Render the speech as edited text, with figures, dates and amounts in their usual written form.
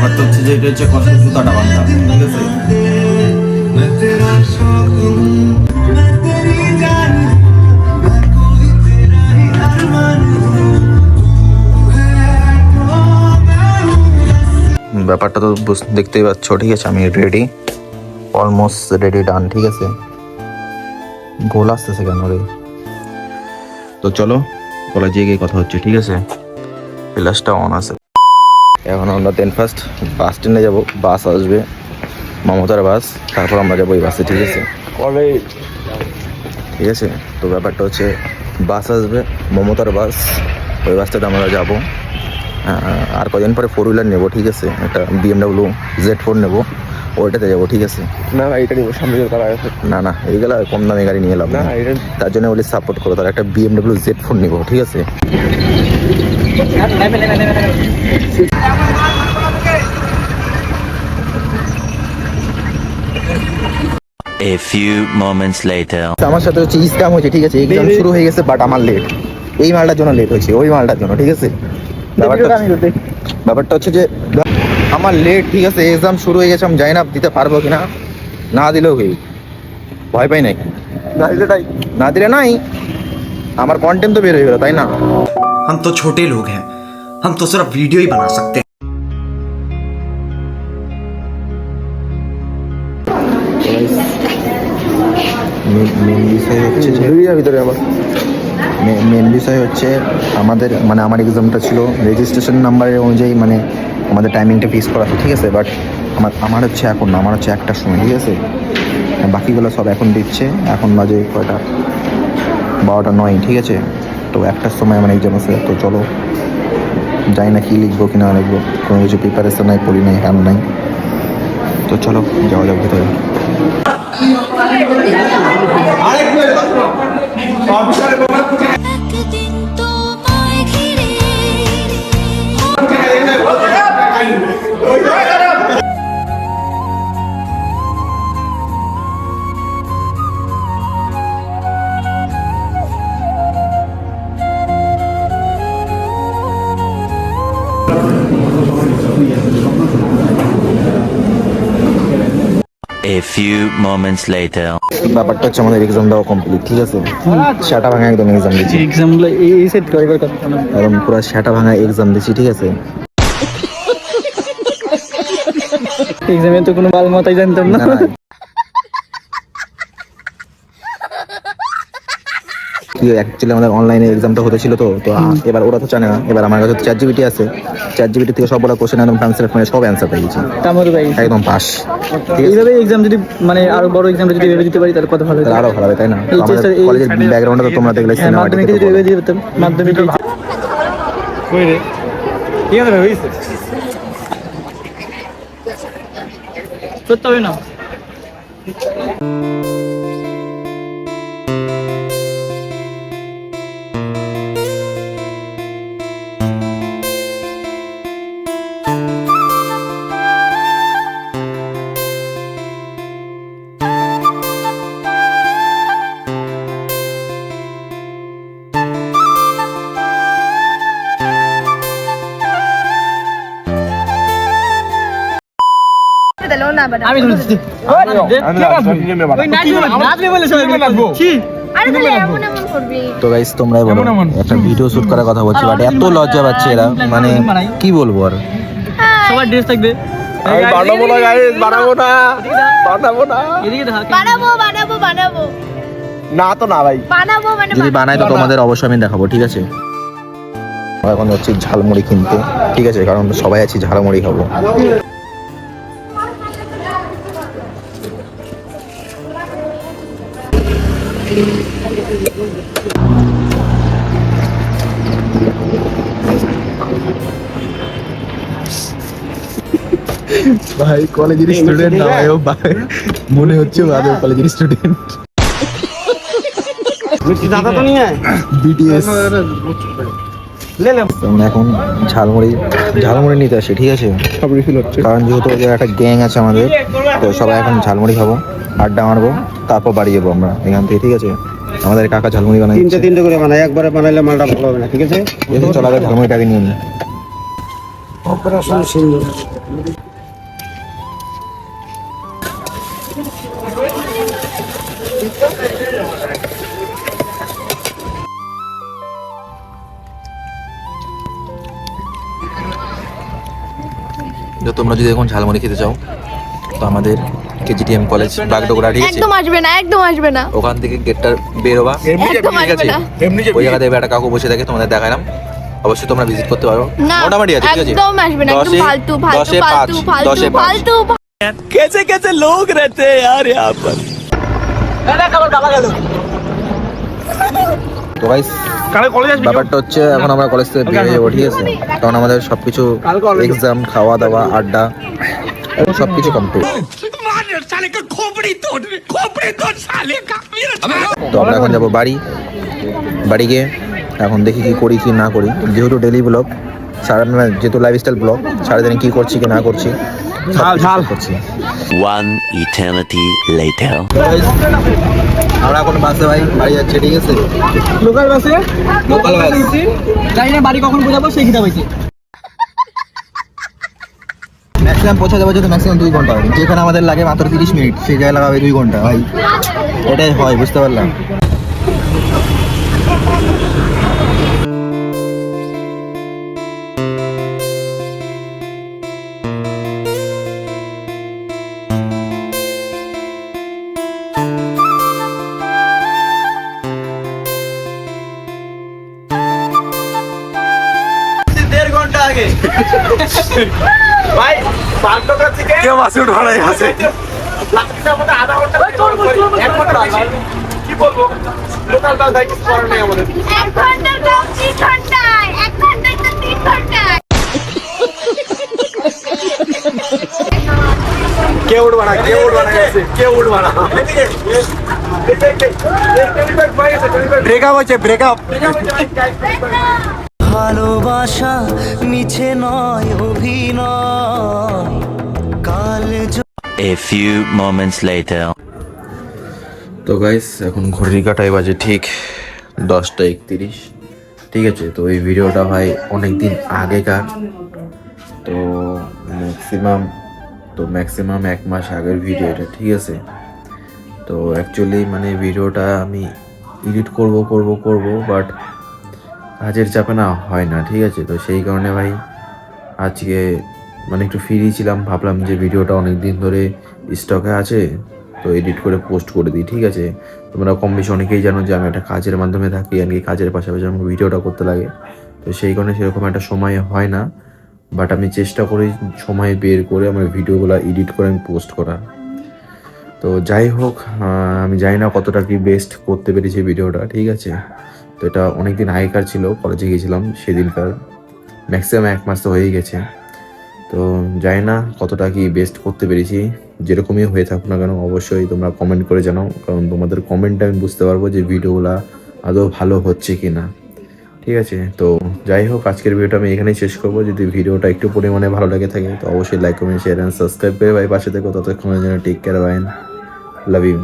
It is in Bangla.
ব্যাপারটা হচ্ছে যে এটা হচ্ছে কত জুতাটা বান্ধা, ঠিক আছে। ব্যাপারটা তো দেখতেই পাচ্ছ, ঠিক আছে। আমি রেডি, অলমোস্ট রেডি, ডান, ঠিক আছে। গোল আসতেছে কেন রে? তো চলো কলেজে গিয়ে কথা হচ্ছে, ঠিক আছে। ফ্ল্যাশটা অন আছে। এখন আমরা ফার্স্ট বাস স্ট্যান্ডে যাবো, বাস আসবে, মমতার বাস, তারপর আমরা যাবো এই বাসে, ঠিক আছে। ঠিক আছে, তো ব্যাপারটা হচ্ছে বাস আসবে, মমতার বাস, ওই বাসটাতে আমরা যাবো। আর কদিন পরে 4 হুইলার নেবো, ঠিক আছে। একটা BMW Z4 নেবো, ওইটাতে যাবো, ঠিক আছে। না এটা নিবো, সামনে তারা আছে। না এইগুলো কম দামি গাড়ি নিয়ে এলাম না, তার জন্য বলি সাপোর্ট করো, তার একটা BMW Z4 নিবো, ঠিক আছে। A few moments later. আমার সাথে হচ্ছে স্ক্যাম হয়েছে, ঠিক আছে। এক্সাম শুরু হয়ে গেছে, বাট আমার লেট, এই মালটার জন্য লেট হয়েছে, ওই মালটার জন্য, ঠিক আছে। ব্যাপারটা হচ্ছে যে আমার লেট, ঠিক আছে। এক্সাম শুরু হয়ে গেছে, আমি জানি না দিতে পারবো কিনা, না দিলেও হই, ভয় পাই নাই, না দিলে নাই, আমার কন্টেন্ট তো বের হয়ে গেল, তাই না। हम तो छोटे लोग हैं, हम तो सिर्फ वीडियो ही बना सकते हैं। মেন বিষয় হচ্ছে ভিতরে আমার মেন বিষয় হচ্ছে আমাদের মানে আমার এক্সামটা ছিল রেজিস্ট্রেশন নাম্বারের অনুযায়ী, মানে আমাদের টাইমিংটা ফিক্স করা আছে, ঠিক আছে। বাট আমার হচ্ছে এখন না, আমার হচ্ছে 1টার সময়, ঠিক আছে। বাকিগুলো সব এখন দিচ্ছে, এখন বাজে কয়টা, 12টা 9, ঠিক আছে। তো 1টার সময় আমার এক্সাম আছে, তো চলো, জানি না কী লিখবো কি না লিখবো, কোনো কিছু প্রিপারেশন নাই, পড়ি নাই, হ্যান নাই, তো চলো যাওয়া যাক ভিতরে। A few moments later. ব্যাপারটা হচ্ছে আমাদের এক্সামটাও কমপ্লিট, ঠিক আছে। শাটা ভাঙা একদম এক্সাম দিচ্ছি, এক্সামগুলো এই সেট করে একদম পুরো শাটা ভাঙা এক্সাম দিচ্ছি, ঠিক আছে। এক্সামে তো কোনো বাল মাথায় জানতাম না। কি অ্যাকচুয়ালি আমাদের অনলাইনে এক্সামটা হতেছিল, তো এবার ওরা তো জানে না, এবার আমার কাছে ChatGPT আছে, ChatGPT থেকে সবগুলো কোশ্চেন একদম ট্রান্সলেট করে সব অ্যান্সার পেয়ে গেছি, তারপরে ভাই একদম পাস। এইভাবে এক্সাম যদি মানে আরো বড় এক্সাম যদি ভেবে দিতে পারি তাহলে কত ভালো, আরো ভালো হবে, তাই না। কলেজের ব্যাকগ্রাউন্ডটা তো তোমরা দেখলে, মাধ্যমিকে যদি ভেবে দিতে পারতাম, মাধ্যমিকে কই রে কি হবে হইছে করতে হবে না। আমি শুনছি তো গাইস তোমরাই বলো, একটা ভিডিও শুট করার কথা বলছি, বাট এত লজ্জা পাচ্ছে এরা, মানে কি বলবো আর। সবার ড্রেস থাকবে, বানাবো না গাইস, বানাবো না, বানাবো না, বানাবো না তো না ভাই, বানাবো মানে যদি বানাই তো তোমাদের অবশ্যই আমি দেখাবো, ঠিক আছে। এখন যাচ্ছি ঝালমুড়ি কিনতে, ঠিক আছে, কারণ সবাই আছি ঝালমুড়ি খাবো। ভাই কলেজের স্টুডেন্ট না ভাই, ও ভাই মনে হচ্ছে ভাই কলেজের স্টুডেন্ট। দাদা তো নিয়ে BTS এখন ঝালমুড়ি নিতে আসে, ঠিক আছে। কারণ যেহেতু একটা গ্যাং আছে আমাদের, তো সবাই এখন ঝালমুড়ি খাবো, আড্ডা মারবো, তারপর বাড়ি যাবো আমরা এখান থেকে, ঠিক আছে। আমাদের কাকা ঝালমুড়ি বানাই, তিনটে করে বানাই, একবারে বানাইলে মালটা ভালো হবে না, ঠিক আছে। চলো আগে ঝালমুড়িটাকে নিয়ে নিই। অপারেশন সিন্ধু। তো তোমরা যদি এখন ঝালমুড়ি খেতে চাও তো আমাদের কেজিটিএম কলেজ বাগডোগরা, ঠিক আছে, একদম আসবে না, একদম আসবে না, ওখান থেকে গেটটা বেরোবা, একদম ঠিক আসবে আছে, না, ওই জায়গাতে একটা কাকু বসে থাকে, তোমাদের দেখালাম, অবশ্যই তোমরা ভিজিট করতে পারো, না মোটামুটি আছে, ঠিক আছে। একদম আসবে না, একদম 10 ফালতু ফালতু 10 ফালতু 5 10 ফালতু 5 ফালতু। कैसे कैसे लोग रहते हैं यार यहाँ पर। তো গাইস ব্যাপারটা হচ্ছে এখন আমরা কলেজ থেকে বেরিয়ে যাবো, ঠিক আছে, কারণ আমাদের সবকিছু এক্সাম, খাওয়া দাওয়া, আড্ডা সবকিছু কমপ্লিট। তো আমরা এখন যাবো বাড়ি গিয়ে এখন দেখি কি করি কি না করি, যেহেতু ডেলি ব্লগ যেহেতু লাইফস্টাইল ব্লগ, সারাদিনে কি করছি কি না করছি ঝাল করছি। One eternity later. আমরা এখন বাসে ভাই বাড়ি যাচ্ছে, ঠিক আছে, লোকাল বাসে, লোকাল বাস। জানি না বাড়ি কখন পৌঁছাবো সেই খিদা পাইছি। ম্যাক্সিমাম পৌঁছে যাবো যেহেতু ম্যাক্সিমাম 2 ঘন্টা, যেখানে আমাদের লাগে মাত্র 30 মিনিট, সেই জায়গায় লাগাবে 2 ঘন্টা ভাই, এটাই হয়, বুঝতে পারলাম। এক ঘন্টার কম 3 ঘন্টায়, 1 ঘন্টায় তো 3 ঘন্টায়। ভালোবাসা মিছে নয় অভিনয় কাল। A few moments later. তো গাইস এখন ঘড়ির কাঁটায় বাজে ঠিক 10:31, ঠিক আছে। তো এই ভিডিওটা ভাই অনেক দিন আগেকার, তো ম্যাক্সিমাম 1 মাস আগের ভিডিও এটা, ঠিক আছে। তো অ্যাকচুয়ালি মানে ভিডিওটা আমি এডিট করব বাট কাজের চাপে না হয় না, ঠিক আছে। তো সেই কারণে ভাই আজকে মানে একটু ফ্রি ছিলাম, ভাবলাম যে ভিডিওটা অনেক দিন ধরে স্টকে আছে, তো এডিট করে পোস্ট করে দিই, ঠিক আছে। তোমরা কম বেশি অনেকেই জানো যে আমি একটা কাজের মাধ্যমে থাকি, আর কি কাজের পাশাপাশি আমাকে ভিডিওটা করতে লাগে, তো সেই কারণে সেরকম একটা সময় হয় না, বাট আমি চেষ্টা করি সময় বের করে আমার ভিডিওগুলো এডিট করে আমি পোস্ট করার। তো যাই হোক, আমি জানি না কতটা কি বেস্ট করতে পেরেছি ভিডিওটা, ঠিক আছে। তো এটা অনেক দিন আগেকার ছিল, কলেজে গিয়েছিলাম সেদিনকার, ম্যাক্সিমাম 1 মাস তো হয়েই গেছে। তো জানি না কতটা কি বেস্ট করতে পেরেছি, যেরকমই হয়ে থাকুক না কেন অবশ্যই তোমরা কমেন্ট করে জানাও, কারণ তোমাদের কমেন্টে আমি বুঝতে পারবো যে ভিডিওগুলো আদৌ ভালো হচ্ছে কি না, ঠিক আছে। তো যাই হোক, আজকের ভিডিওটা আমি এখানেই শেষ করবো। যদি ভিডিওটা একটু পরিমাণে ভালো লাগে থাকে তো অবশ্যই like comment share and subscribe করে ভাই পাশে থেকো। ততক্ষণের জন্য take care, bye, love you.